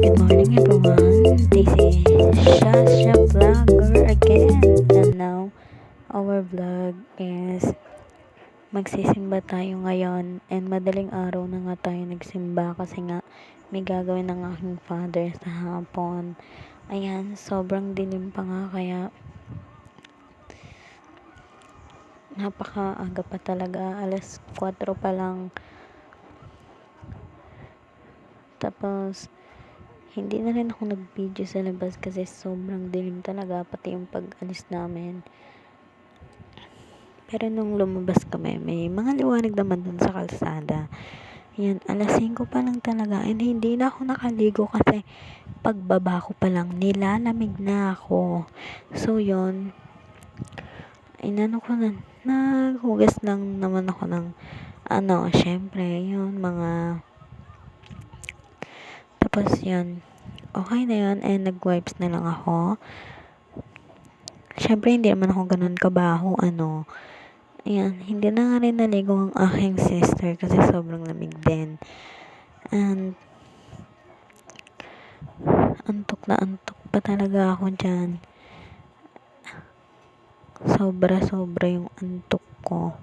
Good morning everyone. This is Shasha Vlogger again. And now, our vlog is magsisimba tayo ngayon. And madaling araw na nga tayo nagsimba kasi nga may gagawin ng aking father sa hapon. Ayan, sobrang dilim pa nga kaya napakaaga pa talaga. Alas 4 pa lang. Tapos, hindi na rin ako nag-video sa labas kasi sobrang dilim talaga, pati yung pag-alis namin. Pero nung lumabas kami, may mga liwanag naman dun sa kalsada. Yan, alas 5 pa lang talaga. And hindi na ako nakaligo kasi pagbaba ko pa lang, nilalamig na ako. So, yun. Inano ko na, naghugas lang naman ako ng, syempre, yun, mga, tapos yun, okay na yun, and nag-wipes na lang ako. Syempre, hindi naman ako ganun kabaho, Ayan, hindi na nga rin naligo ang aking sister kasi sobrang lamig din. And, antok na antok pa talaga ako dyan. Sobra-sobra yung antok ko.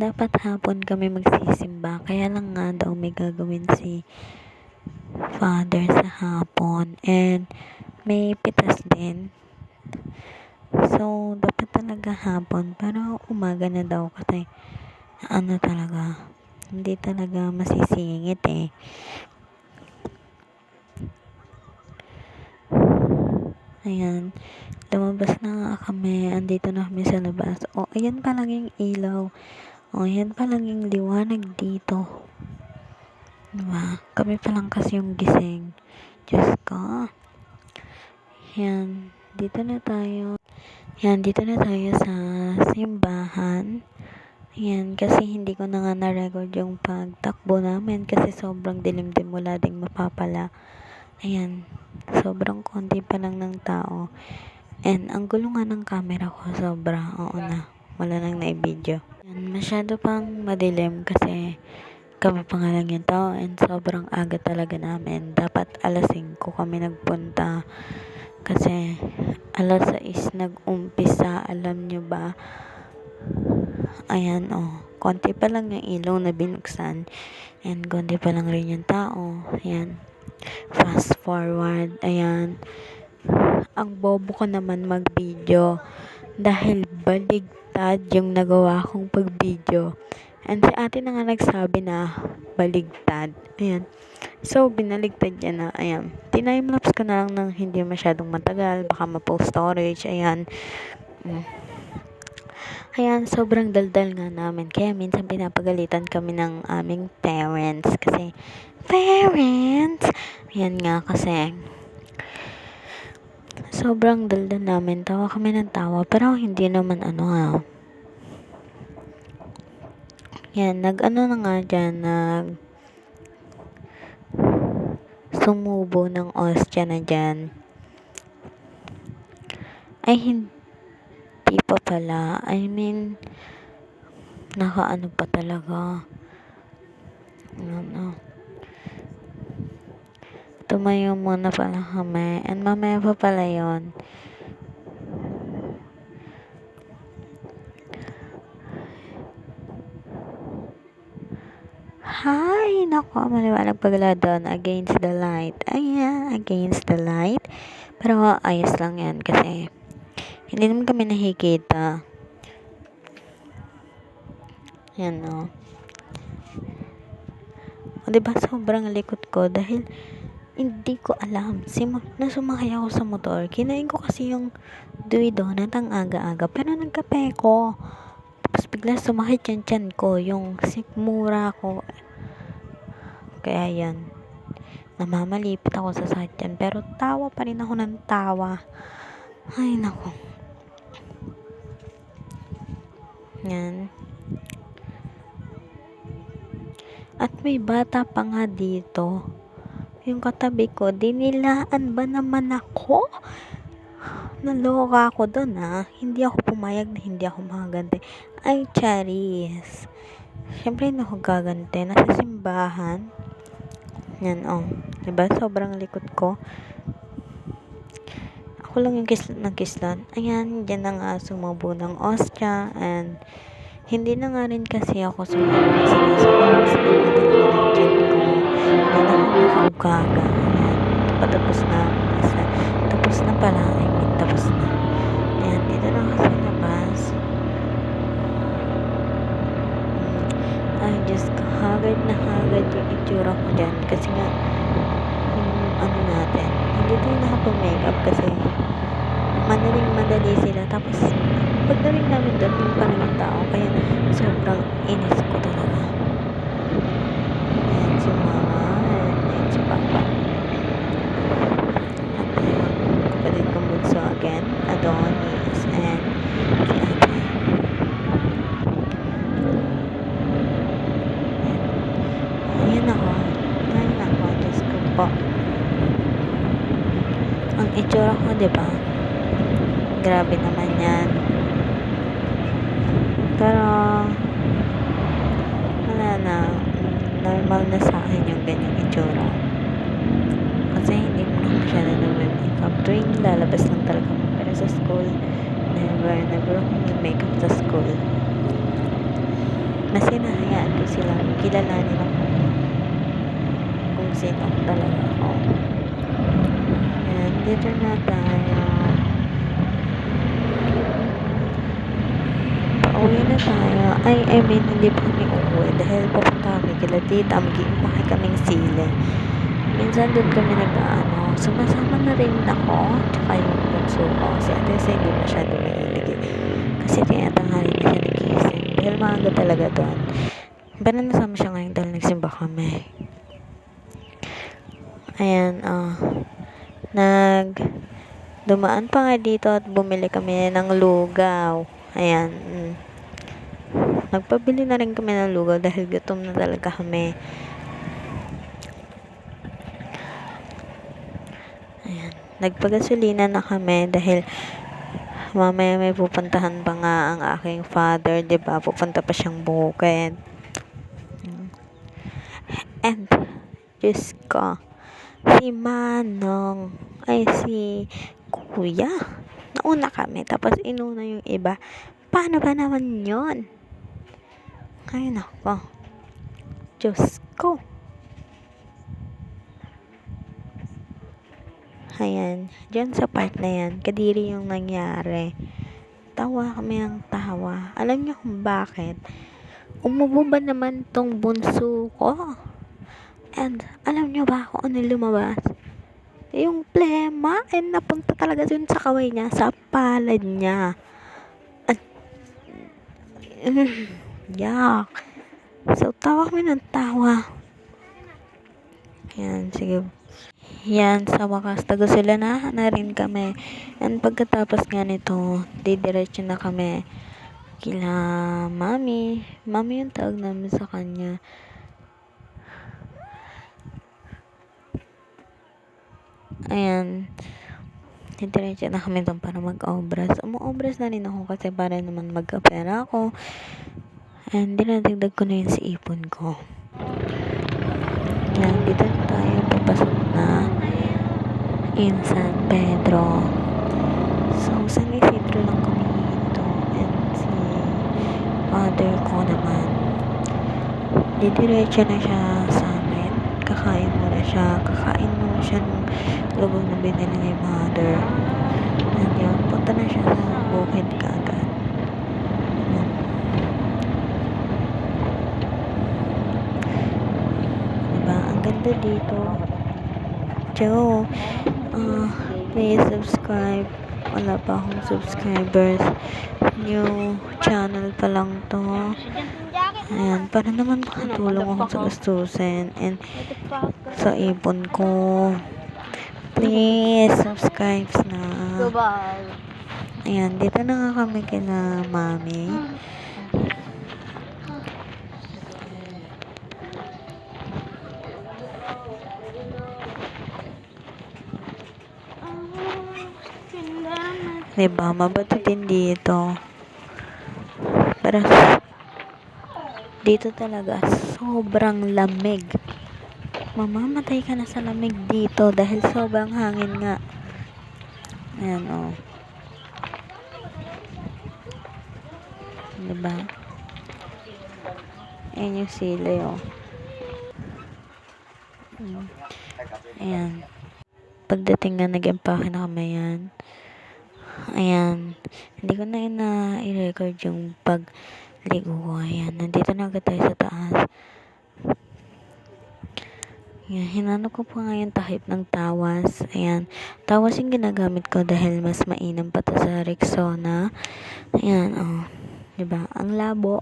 Dapat hapon kami magsisimba, kaya lang nga daw may gagawin si father sa hapon, and may pitas din. So, dapat talaga hapon, pero umaga na daw kasi talaga, hindi talaga masisingit eh. Ayan, lumabas na nga kami, andito na kami sa labas. Ayan pa lang yung ilaw. Ayan pa lang yung liwanag dito. Diba? Kami pa lang kasi yung gising. Diyos ko. Yan. Dito na tayo. Yan. Dito na tayo sa simbahan. Yan. Kasi hindi ko na nga na-record yung pagtakbo namin. Kasi sobrang dilim din, wala ding mapapala. Ayan. Sobrang konti pa lang ng tao. And ang gulo nga ng camera ko. Sobra. Oo na. Wala nang na-video. Yan. Masyado pang madilim kasi kami pa nga lang yung tao, and sobrang aga talaga namin. Dapat alas 5 kami nagpunta kasi alas 6 nag-umpisa, alam nyo ba? Ayan, konti pa lang yung ilaw na binuksan, and konti pa lang rin yung tao. Ayan, fast forward. Ayan, ang bobo ko naman mag-video dahil baligtad yung nagawa kong pag-video. And si ate na nga nagsabi na baligtad. Ayan. So, binaligtad niya na. Ayan. Time-lapse ko na lang ng hindi masyadong matagal. Baka ma-post storage. Ayan. Ayan, sobrang daldal nga namin. Kaya minsan pinapagalitan kami ng aming parents. Kasi, parents! Ayan nga kasi, sobrang daldal namin. Tawa kami ng tawa. Pero hindi naman yan, na nga dyan, sumubo ng ostya na dyan. Ay, hindi pa pala. I mean, nakaano pa talaga. Tumayo muna pala kami. And mamaya pa pala yun. Hi! Naku, maliwanag pagla doon. Against the light. Ayan, against the light. Pero ayos lang yan kasi hindi naman kami nakikita. Yan diba sobrang likot ko dahil hindi ko alam. Na sumakay ako sa motor. Kinain ko kasi yung Dewey Donut ang aga-aga. Pero nagkape ko. Tapos bigla sumakit yung tiyan ko. Yung sikmura ko. Kaya yan. Namamalipit ako sa sakit yan. Pero tawa pa rin ako ng tawa. Ay, nako. Yan. At may bata pa nga dito. Yung katabi ko, dinilaan ba naman ako? Naloka ako doon Hindi ako pumayag na hindi ako makaganti. Ay, Charis. Siyempre, hindi ako gaganti. Nasa simbahan. Yan, Diba? Sobrang likod ko. Ako lang yung nagkislan. Ayan, dyan na nga sumubo ng ostya. And, hindi na nga rin kasi ako sumubo kasi sobrang sakit na talaga ng tiyan ko. Hindi na ako nakaugaga. Ayan, patapos na. Tapos na pala. Tapos na. Ayan, dito na ako sa labas. Ay, Diyos ko, hagad na hagad yung itsura ko dyan. Kasi nga, yung natin, hindi tayo nakapag-makeup kasi madali sila. Tapos, pagdating namin doon, yung parang yung tao. Kaya, sobrang inis ko talaga. Ayan, si mama. Ayan, si papa. Kapatid kong bunso again, Adonis, and si ate. Ayan ako, Diyos ko po. Ang itsura ko, diba? Grabe naman yan. Pero, wala na. Normal na sa akin yung ganyang itsura. Kasi hindi mo na masyado nag-makeup. Tuwing lalabas lang talaga mo. Pero sa school, never akong nag-makeup sa school. Mas hinahayaan ko sila. Kilalanin ako kung sino talaga ako. And dito na tayo. Pauwi na tayo. I mean, hindi pa kami uuwi. Dahil papunta kami kila tita. Mag-iimpake kaming sili. Minsan doon kami sumasama na rin ako. Tsaka yung bunso ko. Si ate sa hindi masyado mahilig. Kasi tinatanghali na siya nagising. Dahil maaga talaga doon. Pero nasama siya ngayon dahil nagsimba kami. Ayan, dumaan pa nga dito at bumili kami ng lugaw. Ayan, nagpabili na rin kami ng lugaw dahil gutom na talaga kami. Ayan, nagpagasolina na kami dahil mamaya may pupuntahan pa nga ang aking father, diba? Pupunta pa siyang Bukid. And, Diyos ko, si Manong, si Kuya, nauna kami, tapos inuna yung iba. Paano ba naman yun? Ay, nako. Diyos ko. Ayan, dyan sa part na yan, kadiri yung nangyari. Tawa kami ng tawa. Alam niyo kung bakit? Umubo ba naman tong bunso ko? And, alam niyo ba kung ano lumabas? Yung plema, and napunta talaga dun sa kaway niya, sa palad niya. At, yak. So, tawa kami ng tawa. Yan, sige. Yan, sa wakas, taga-sila na rin kami. And pagkatapos nga nito, didiretso na kami kila mami. Mami yung tawag namin sa kanya. Ayan, didiretso na kami doon para mag-obras. Umu-obras na rin ako kasi para naman magkapera ako. And dinadagdag ko na yun sa ipon ko. Yan, dito tayo papasok na in San Pedro. So, San Isidro lang kami dito. And si father ko naman, didiretso na siya sa amin. Kakain muna siya ng lubog na binili ni mother. And yun, punta na siya sa Bukid kaagad. Diba, ang ganda dito. Joe, please subscribe. Wala pa akong subscribers. New channel pa lang to. Ayan, para naman makatulong ako sa gastusin and sa ipon ko. Please, subscribe na. Ayan, dito na nga kami kina mami. Diba? Mabato din dito. Pero dito talaga sobrang lamig. Mamamatay ka na sa lamig dito dahil sobrang hangin nga. Ayan o. Oh. Diba? Ayan yung sili o. Oh. Ayan. Pagdating na nag-empake na kami yan. Ayan. Hindi ko na i-record yung pagligo ko. Ayan. Nandito na agad tayo sa taas. Ayan. Hinanap ko pa ngayon takip ng tawas. Ayan. Tawas yung ginagamit ko dahil mas mainam pa to sa Rexona. Ayan. Oh. Diba? Ang labo.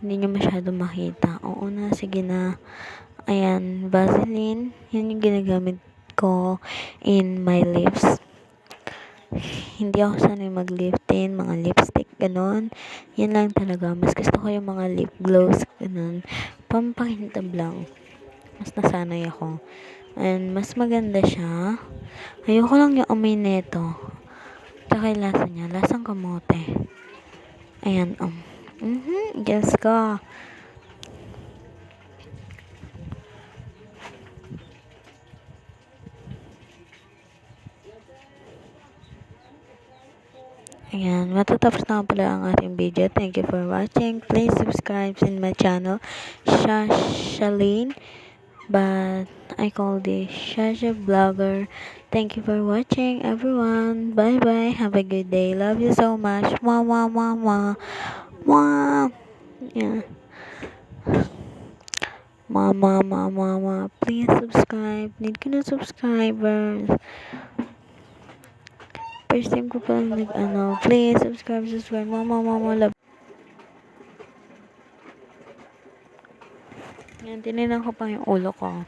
Hindi nyo masyado makita. Oo na. Sige na. Ayan. Vaseline. Yun yung ginagamit ko in my lips. Hindi ako sanay mag-lifting, mga lipstick, ganon. Yan lang talaga. Mas gusto ko yung mga lip gloss, ganon. Pampakintab lang. Mas nasanay ako. And mas maganda siya. Ayoko lang yung amoy neto. Tsaka yung lasa niya. Lasang kamote. Ayan, guess ko. Ayan, matatapos na pala ang ating video. Thank you for watching. Please subscribe in my channel, Shashalene. But I call this Shasha Vlogger. Thank you for watching, everyone. Bye bye. Have a good day. Love you so much. Mwah, mwah, mwah, mwah. Mwah. Yeah. Mwah, mwah, mwah, mwah, mwah. Please subscribe. Need ko na subscribers. First time ko pa please subscribe. Mama, love. Yan, tininan ko pa yung ulo ko.